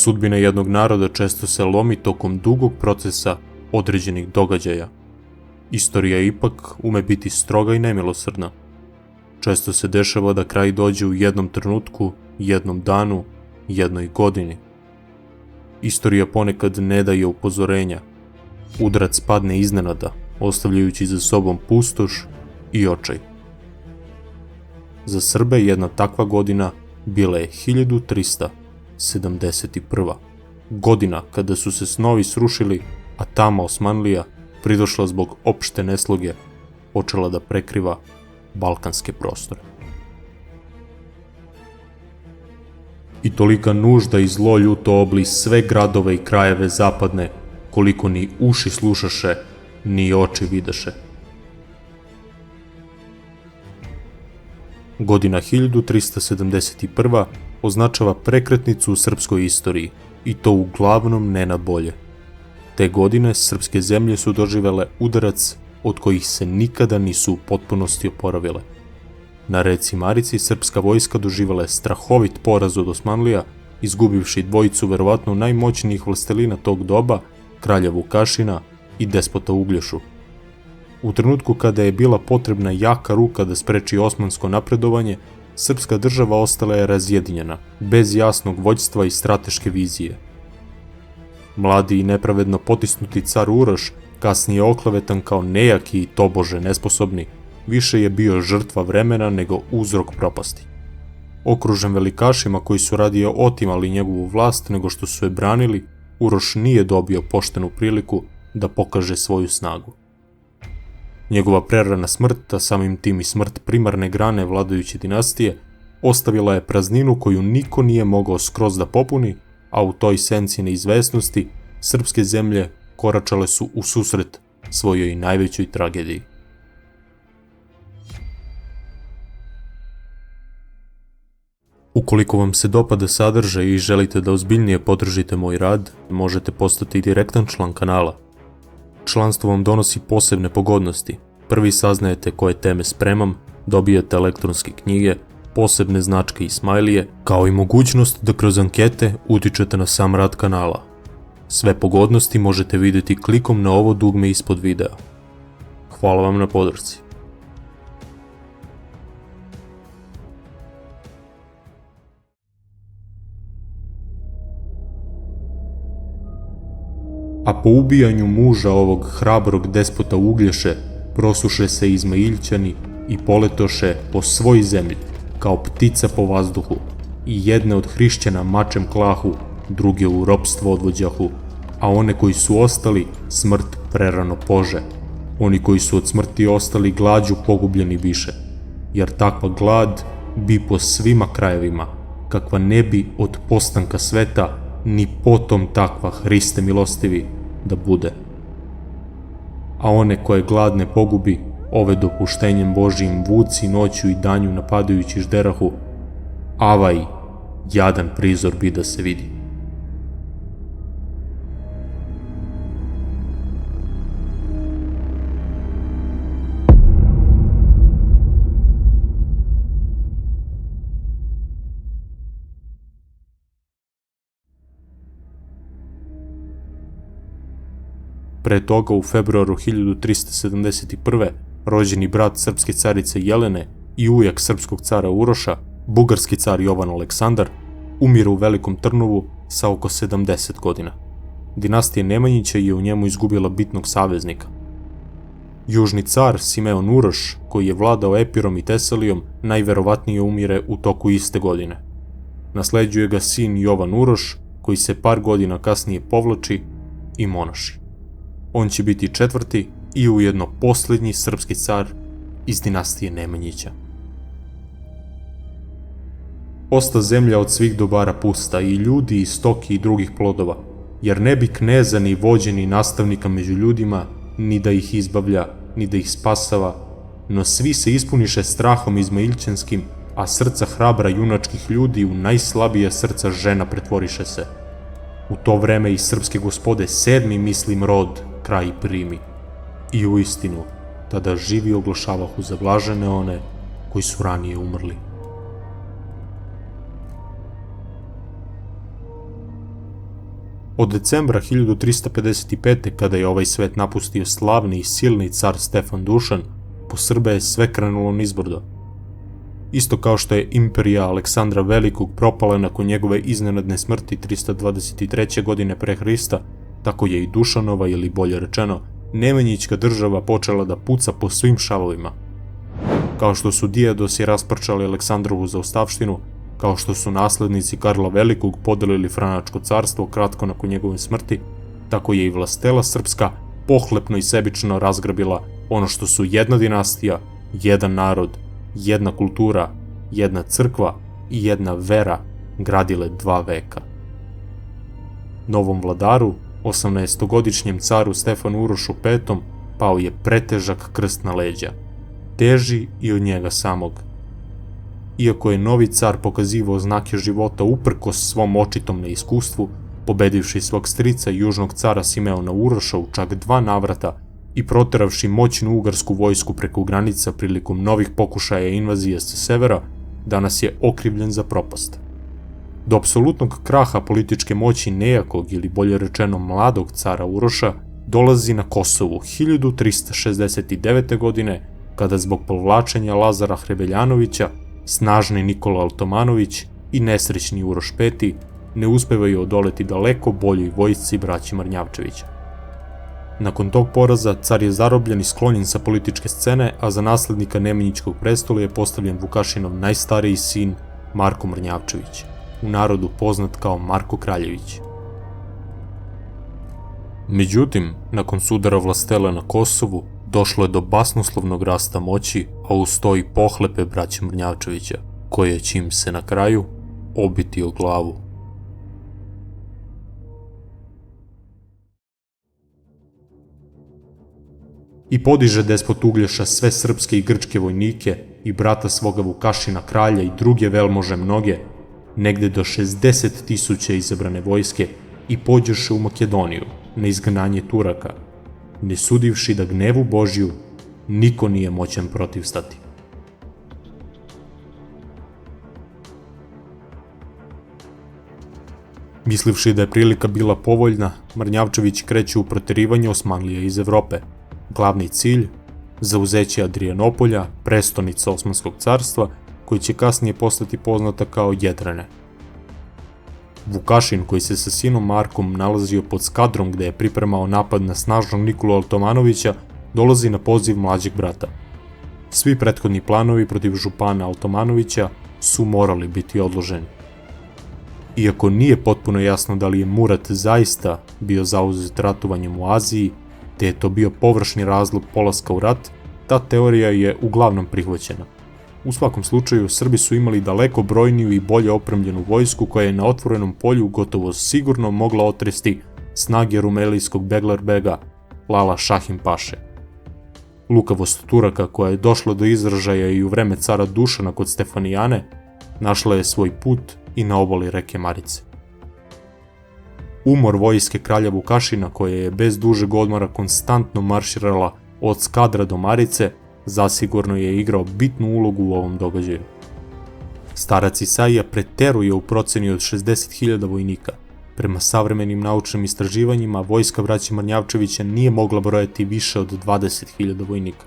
Sudbina jednog naroda često se lomi tokom dugog procesa određenih događaja. Istorija ipak ume biti stroga i nemilosrdna. Često se dešava da kraj dođe u jednom trenutku, jednom danu, jednoj godini. Istorija ponekad ne daje upozorenja. Udarac padne iznenada, ostavljajući za sobom pustoš i očaj. Za Srbe jedna takva godina bila je 1371. Godina kada su se snovi srušili, a tama Osmanlija, pridošla zbog opšte nesloge, počela da prekriva balkanske prostore. I tolika nužda i zlo ljuto obli sve gradove i krajeve zapadne, koliko ni uši slušaše, ni oči vidaše. Godina 1371. označava prekretnicu u srpskoj istoriji, i to uglavnom ne na bolje. Te godine srpske zemlje su doživele udarac od kojih se nikada nisu u potpunosti oporavile. Na reci Marici srpska vojska doživela je strahovit poraz od Osmanlija, izgubivši dvojicu verovatno najmoćnijih vlastelina tog doba, kralja Vukašina i despota Uglješu. U trenutku kada je bila potrebna jaka ruka da spreči osmansko napredovanje, srpska država ostala je razjedinjena, bez jasnog vođstva i strateške vizije. Mladi i nepravedno potisnuti car Uroš, kasnije oklevetan kao nejaki i tobože nesposobni, više je bio žrtva vremena nego uzrok propasti. Okružen velikašima koji su radije otimali njegovu vlast nego što su je branili, Uroš nije dobio poštenu priliku da pokaže svoju snagu. Njegova prerana smrt, a samim tim i smrt primarne grane vladajuće dinastije, ostavila je prazninu koju niko nije mogao skroz da popuni, a u toj senci neizvesnosti srpske zemlje koračale su u susret svojoj najvećoj tragediji. Ukoliko vam se dopada sadržaj i želite da ozbiljnije podržite moj rad, možete postati direktan član kanala. Članstvo vam donosi posebne pogodnosti. Prvi saznajete koje teme spremam, dobijete elektronske knjige, posebne značke i smajlije, kao i mogućnost da kroz ankete utičete na sam rad kanala. Sve pogodnosti možete vidjeti klikom na ovo dugme ispod videa. Hvala vam na podršci. A po ubijanju muža ovog hrabrog despota Uglješe, prosuše se Izmailćani i poletoše po svoj zemlji, kao ptica po vazduhu, i jedne od hrišćana mačem klahu, druge u ropstvo odvođahu, a one koji su ostali smrt prerano pože, oni koji su od smrti ostali glađu pogubljeni biše, jer takva glad bi po svima krajevima, kakva ne bi od postanka sveta, ni potom takva, Hriste milostivi, da bude. A one koje gladne pogubi, ove dopuštenjem Božijim vuci noću i danju napadajući žderahu, avaj, jadan prizor bi da se vidi. Pre toga, u februaru 1371. rođeni brat srpske carice Jelene i ujak srpskog cara Uroša, bugarski car Jovan Aleksandar, umire u Velikom Trnovu sa oko 70 godina. Dinastija Nemanjića je u njemu izgubila bitnog saveznika. Južni car Simeon Uroš, koji je vladao Epirom i Tesalijom, najverovatnije umire u toku iste godine. Nasleđuje ga sin Jovan Uroš, koji se par godina kasnije povlači i monaši. On će biti četvrti i ujedno posljednji srpski car iz dinastije Nemanjića. Osta zemlja od svih dobara pusta, i ljudi, i stoki, i drugih plodova, jer ne bi kneza ni vođe ni nastavnika među ljudima, ni da ih izbavlja, ni da ih spasava, no svi se ispuniše strahom izmailćanskim, a srca hrabra junačkih ljudi u najslabije srca žena pretvoriše se. U to vreme i srpske gospode sedmi mislim rod kraj primi. I u istinu, tada živi oglašavahu za blažene one koji su ranije umrli. Od decembra 1355. kada je ovaj svet napustio slavni i silni car Stefan Dušan, po Srbe je sve krenulo nizbrdo. Isto kao što je imperija Aleksandra Velikog propala nakon njegove iznenadne smrti 323. godine pre Hrista, tako je i Dušanova, ili bolje rečeno, Nemanjićka država počela da puca po svim šavovima. Kao što su Dijadosi rasprčali Aleksandrovu zaostavštinu, kao što su naslednici Karla Velikog podelili Franačko carstvo kratko nakon njegove smrti, tako je i vlastela srpska pohlepno i sebično razgrabila ono što su jedna dinastija, jedan narod, jedna kultura, jedna crkva i jedna vera gradile 2 veka. Novom vladaru, 18-godišnjem caru Stefanu Urošu V, pao je pretežak krst na leđa, teži i od njega samog. Iako je novi car pokazivao znake života uprkos svom očitom neiskustvu, pobedivši svog strica i južnog cara Simeona Uroša u čak 2 navrata i proteravši moćnu ugarsku vojsku preko granica prilikom novih pokušaja invazije sa severa, danas je okrivljen za propast. Do apsolutnog kraha političke moći nejakog, ili bolje rečeno mladog cara Uroša, dolazi na Kosovu 1369. godine, kada zbog povlačenja Lazara Hrebeljanovića, snažni Nikola Altomanović i nesrećni Uroš V ne uspevaju odoleti daleko boljoj vojsci braći Mrnjavčevića. Nakon tog poraza car je zarobljen i sklonjen sa političke scene, a za naslednika Nemanjićkog prestola je postavljen Vukašinov najstariji sin Marko Mrnjavčević, u narodu poznat kao Marko Kraljević. Međutim, nakon sudara vlastele na Kosovu, došlo je do basnoslovnog rasta moći, a uz to i pohlepe braća Mrnjavčevića, koje će im se na kraju obiti o glavu. I podiže despot Uglješa sve srpske i grčke vojnike i brata svoga Vukašina kralja i druge velmože mnoge, negde do 60.000 izabrane vojske, i pođeše u Makedoniju na izgnanje Turaka, ne sudivši da gnevu Božju niko nije moćan protivstati. Mislivši da je prilika bila povoljna, Mrnjavčević kreće u proterivanje Osmanlija iz Evrope. Glavni cilj, zauzeće Adrianopolja, prestonica Osmanskog carstva, koji će kasnije postati poznata kao Jedrene. Vukašin, koji se sa sinom Markom nalazio pod Skadrom gde je pripremao napad na snažnog Nikolu Altomanovića, dolazi na poziv mlađeg brata. Svi prethodni planovi protiv župana Altomanovića su morali biti odloženi. Iako nije potpuno jasno da li je Murat zaista bio zauzet ratovanjem u Aziji, te je to bio površni razlog polaska u rat, ta teorija je uglavnom prihvaćena. U svakom slučaju, Srbi su imali daleko brojniju i bolje opremljenu vojsku koja je na otvorenom polju gotovo sigurno mogla otresti snage rumelijskog Beglerbega, Lala Šahin Paše. Lukavost Turaka, koja je došla do izražaja i u vreme cara Dušana kod Stefanijane, našla je svoj put i na obali reke Marice. Umor vojske kralja Vukašina, koja je bez dužeg odmora konstantno marširala od Skadra do Marice, zasigurno je igrao bitnu ulogu u ovom događaju. Starac Isaija preteruje u proceni od 60.000 vojnika. Prema savremenim naučnim istraživanjima, vojska braće Mrnjavčevića nije mogla brojati više od 20.000 vojnika.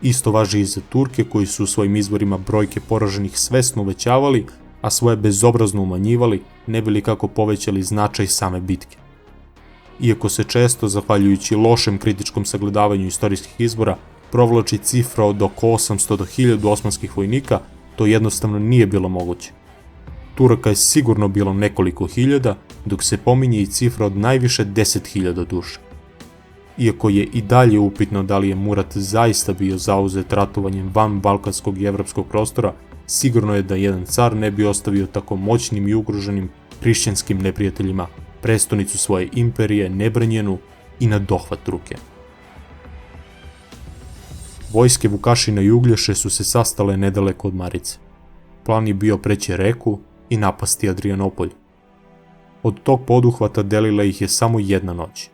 Isto važi i za Turke, koji su u svojim izvorima brojke poraženih svesno uvećavali, a svoje bezobrazno umanjivali, ne bi li kako povećali značaj same bitke. Iako se često, zahvaljujući lošem kritičkom sagledavanju istorijskih izbora, provlači cifra od oko 800 do 1000 osmanskih vojnika, to jednostavno nije bilo moguće. Turaka je sigurno bilo nekoliko hiljada, dok se pominje i cifra od najviše 10.000 duša. Iako je i dalje upitno da li je Murat zaista bio zauzet ratovanjem van balkanskog i evropskog prostora, sigurno je da jedan car ne bi ostavio tako moćnim i ugroženim hrišćanskim neprijateljima prestonicu svoje imperije nebranjenu i na dohvat ruke. Vojske Vukašina i Uglješe su se sastale nedaleko od Marice. Plan je bio preći reku i napasti Adrianopolj. Od tog poduhvata delila ih je samo jedna noć.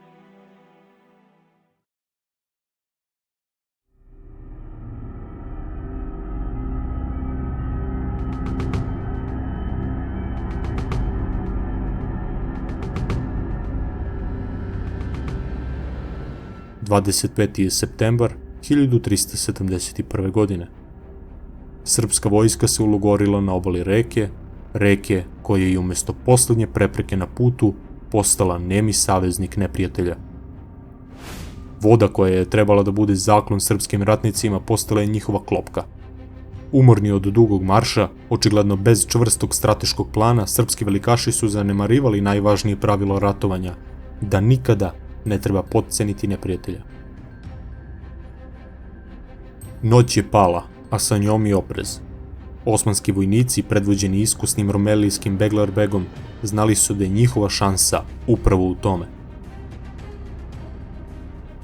25. je septembar 1371. godine. Srpska vojska se ulogorila na obali reke koja je umjesto posljednje prepreke na putu postala nemi saveznik neprijatelja. Voda koja je trebala da bude zaklon srpskim ratnicima postala je njihova klopka. Umorni od dugog marša, očigledno bez čvrstog strateškog plana, srpski velikaši su zanemarivali najvažnije pravilo ratovanja, da nikada ne treba potceniti neprijatelja. Noć je pala, a sa njom i oprez. Osmanski vojnici, predvođeni iskusnim romelijskim Beglerbegom, znali su da je njihova šansa upravo u tome.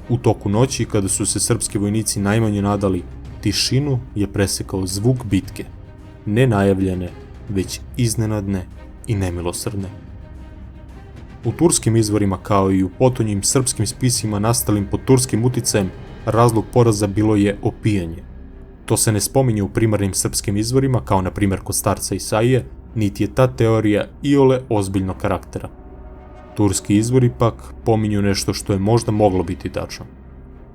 U toku noći, kada su se srpski vojnici najmanje nadali, tišinu je presekao zvuk bitke, ne najavljene, već iznenadne i nemilosrdne. U turskim izvorima, kao i u potonjim srpskim spisima nastalim pod turskim uticajem, razlog poraza bilo je opijanje. To se ne spominje u primarnim srpskim izvorima, kao na primjer kod starca Isaije, niti je ta teorija iole ozbiljnog karaktera. Turski izvori pak pominju nešto što je možda moglo biti tačno.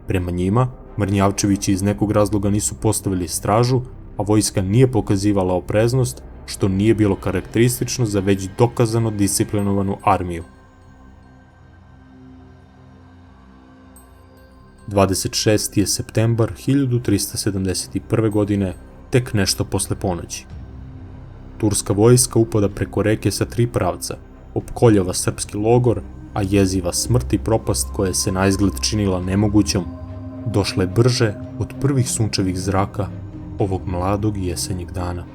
Prema njima, Mrnjavčevići iz nekog razloga nisu postavili stražu, a vojska nije pokazivala opreznost, što nije bilo karakteristično za već dokazano disciplinovanu armiju. 26. je septembar 1371. godine, tek nešto posle ponoći. Turska vojska upada preko reke sa 3 pravca, opkoljava srpski logor, a jeziva smrt i propast koja se naizgled činila nemogućom, došla je brže od prvih sunčevih zraka ovog mladog jesenjeg dana.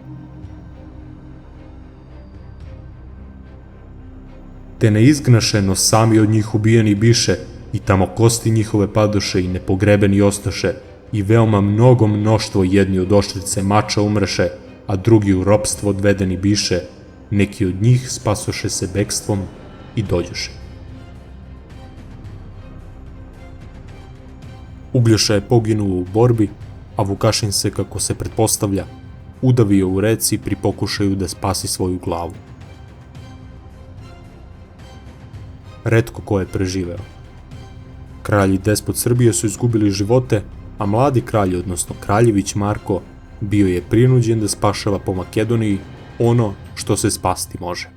Te ne izgnaše, no sami od njih ubijeni biše, i tamo kosti njihove padoše i nepogrebeni ostaše, i veoma mnogo mnoštvo jedni od oštrice mača umreše, a drugi u ropstvo odvedeni biše, neki od njih spasoše se bekstvom i dođoše. Uglješa je poginuo u borbi, a Vukašin se, kako se pretpostavlja, udavio u reci pri pokušaju da spasi svoju glavu. Retko ko je preživeo. Kralj i despot Srbije su izgubili živote, a mladi kralj, odnosno kraljević Marko, bio je prinuđen da spašava po Makedoniji ono što se spasti može.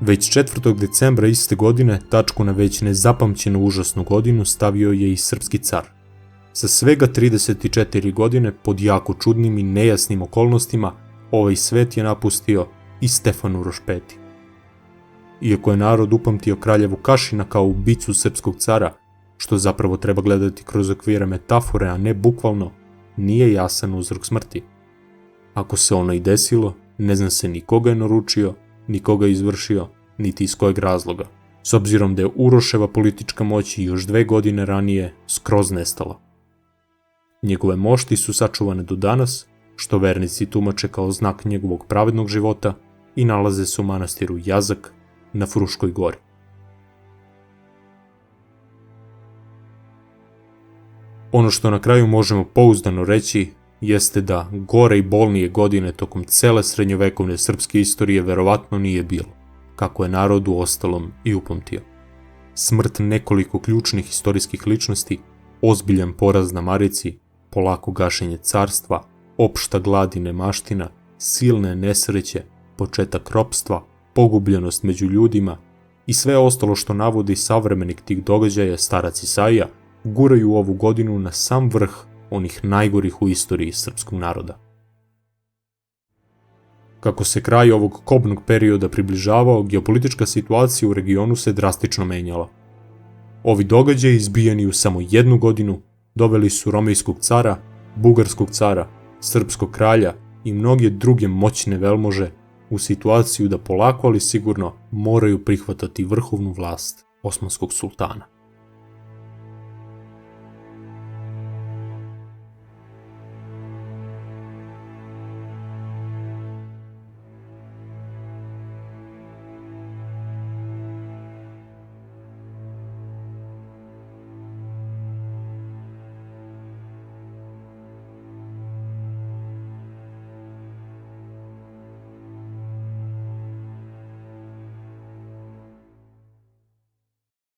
Već 4. decembra iste godine tačku na već nezapamćenu užasnu godinu stavio je i srpski car. Sa svega 34 godine, pod jako čudnim i nejasnim okolnostima, ovaj svet je napustio i Stefan Uroš V. Iako je narod upamtio kralja Vukašina kao ubicu srpskog cara, što zapravo treba gledati kroz okvire metafore, a ne bukvalno, nije jasan uzrok smrti. Ako se ono i desilo, ne zna se ni koga je naručio, ni koga je izvršio, niti iz kojeg razloga, s obzirom da je Uroševa politička moć još 2 godine ranije skroz nestala. Njegove mošti su sačuvane do danas, što vernici tumače kao znak njegovog pravednog života, i nalaze se u manastiru Jazak na Fruškoj gori. Ono što na kraju možemo pouzdano reći jeste da gore i bolnije godine tokom cele srednjovekovne srpske istorije verovatno nije bilo, kako je narod u ostalom i upamtio. Smrt nekoliko ključnih istorijskih ličnosti, ozbiljan poraz na Marici, polako gašenje carstva, opšta glad i nemaština, silne nesreće, početak ropstva, pogubljenost među ljudima i sve ostalo što navodi savremenik tih događaja, starac Isaija, guraju ovu godinu na sam vrh onih najgorih u istoriji srpskog naroda. Kako se kraj ovog kobnog perioda približavao, geopolitička situacija u regionu se drastično menjala. Ovi događaji, izbijeni u samo 1 godinu, doveli su romejskog cara, bugarskog cara, srpskog kralja i mnoge druge moćne velmože u situaciju da polako ali sigurno moraju prihvatati vrhovnu vlast osmanskog sultana.